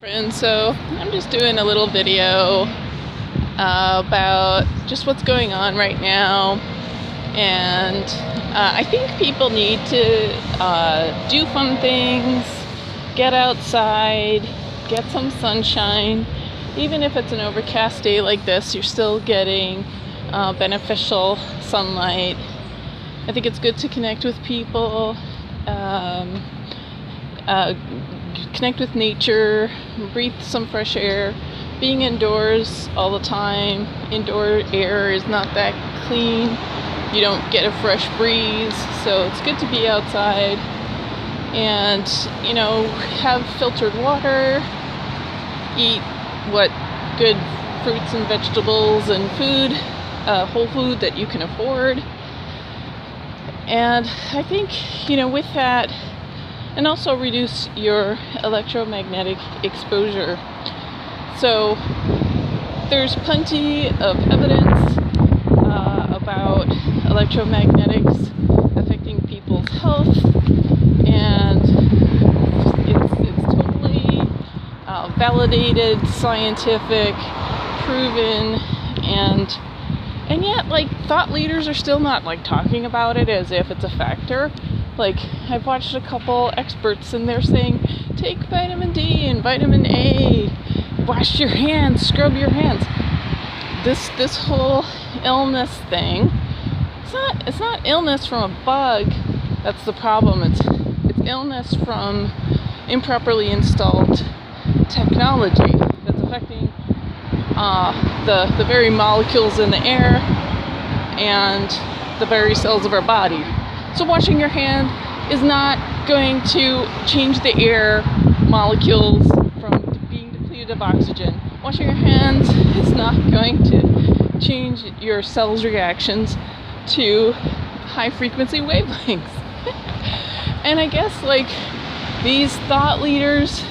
And so I'm just doing a little video about just what's going on right now, and I think people need to do fun things, get outside, get some sunshine. Even if it's an overcast day like this, you're still getting beneficial sunlight. I think it's good to connect with people, connect with nature, breathe some fresh air. Being indoors all the time, indoor air is not that clean. You don't get a fresh breeze, so it's good to be outside and, have filtered water, eat good fruits and vegetables and food, whole food that you can afford. And I think, with that, and also reduce your electromagnetic exposure. So there's plenty of evidence about electromagnetics affecting people's health, and it's totally validated, scientific, proven, and yet, thought leaders are still not talking about it as if it's a factor. I've watched a couple experts and they're saying, take vitamin D and vitamin A, wash your hands, scrub your hands. This whole illness thing, it's not illness from a bug that's the problem. It's illness from improperly installed technology that's affecting the very molecules in the air and the very cells of our body. So washing your hand is not going to change the air molecules from being depleted of oxygen. Washing your hands is not going to change your cells' reactions to high frequency wavelengths. And I guess these thought leaders,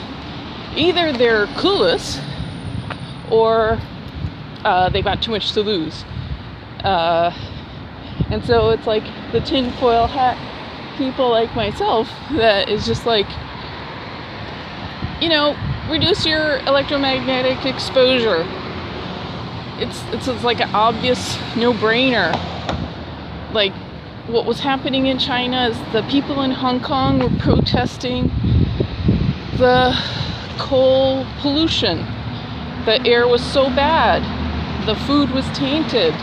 either they're clueless or they got too much to lose. And so it's the tinfoil hat people like myself that is just reduce your electromagnetic exposure. It's an obvious no-brainer. What was happening in China is the people in Hong Kong were protesting the coal pollution. The air was so bad. The food was tainted.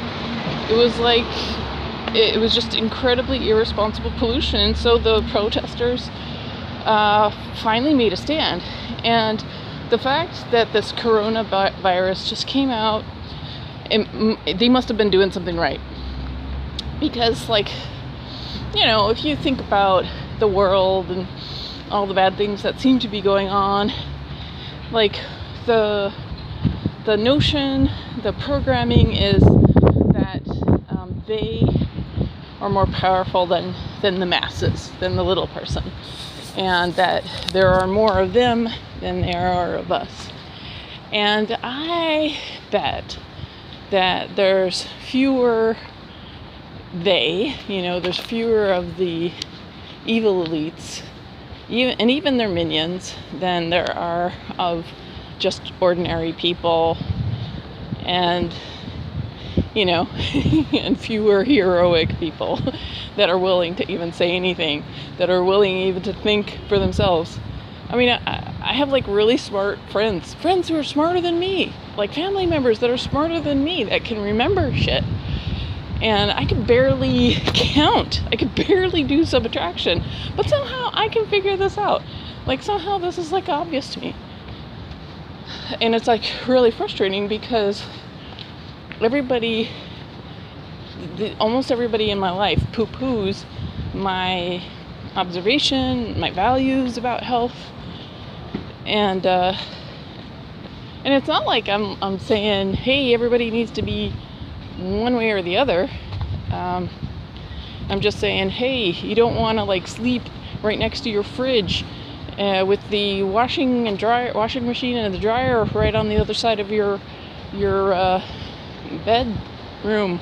It was just incredibly irresponsible pollution. So the protesters finally made a stand. And the fact that this coronavirus just came out, they must have been doing something right. Because, if you think about the world and all the bad things that seem to be going on, the notion, the programming is that they are more powerful than the masses, than the little person, and that there are more of them than there are of us. And I bet that there's fewer there's fewer of the evil elites, even their minions, than there are of just ordinary people, and and fewer heroic people that are willing to even say anything, that are willing even to think for themselves. I mean, I have really smart friends who are smarter than me, family members that are smarter than me, that can remember shit. And I could barely count. I could barely do subtraction. But somehow I can figure this out. Somehow this is obvious to me. And it's really frustrating because almost everybody in my life poo-poos my observation, my values about health. And it's not I'm saying, hey, everybody needs to be one way or the other. I'm just saying, hey, you don't want to sleep right next to your fridge with the washing machine and the dryer right on the other side of your bedroom,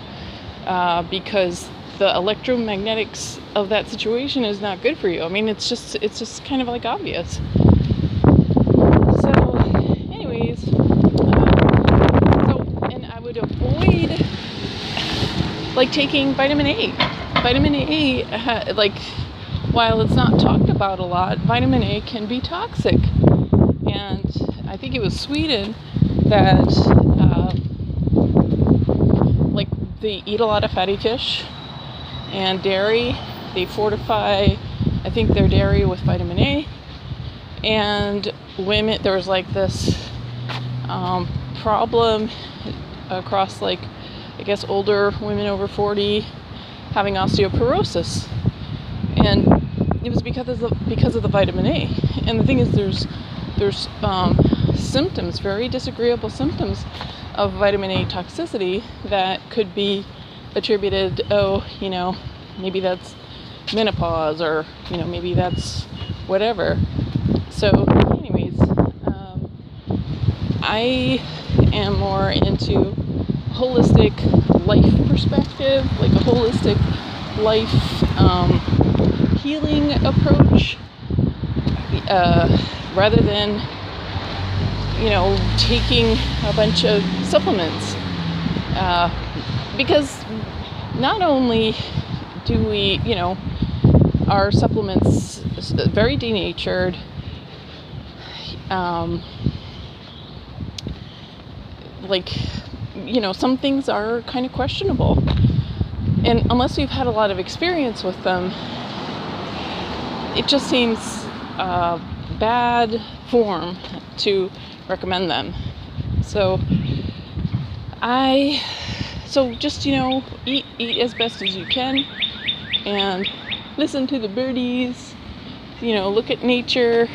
because the electromagnetics of that situation is not good for you. I mean, it's just kind of obvious. So like taking vitamin A. Vitamin A, like, while it's not talked about a lot, vitamin A can be toxic. And I think it was Sweden that, like, they eat a lot of fatty fish and dairy. They fortify, I think, their dairy with vitamin A. And women, there was like this problem across, like, I guess older women over 40 having osteoporosis, and it was because of the vitamin A. And the thing is, there's symptoms, very disagreeable symptoms of vitamin A toxicity that could be attributed, maybe that's menopause, or maybe that's whatever. So anyways, I am more into holistic life perspective, like a holistic life healing approach, rather than taking a bunch of supplements, because not only do we, our supplements very denatured, some things are kind of questionable, and unless we've had a lot of experience with them, it just seems bad form to recommend them. So just eat as best as you can, and listen to the birdies, look at nature,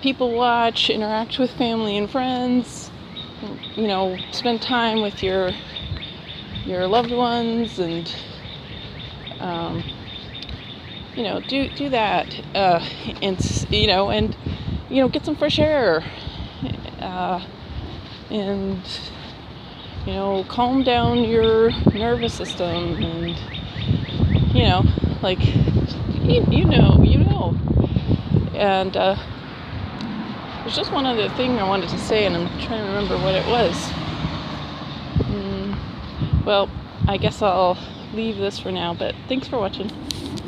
people watch, interact with family and friends, spend time with your loved ones, and do that, and get some fresh air, and calm down your nervous system, and and there's just one other thing I wanted to say, and I'm trying to remember what it was. Well, I guess I'll leave this for now, but thanks for watching.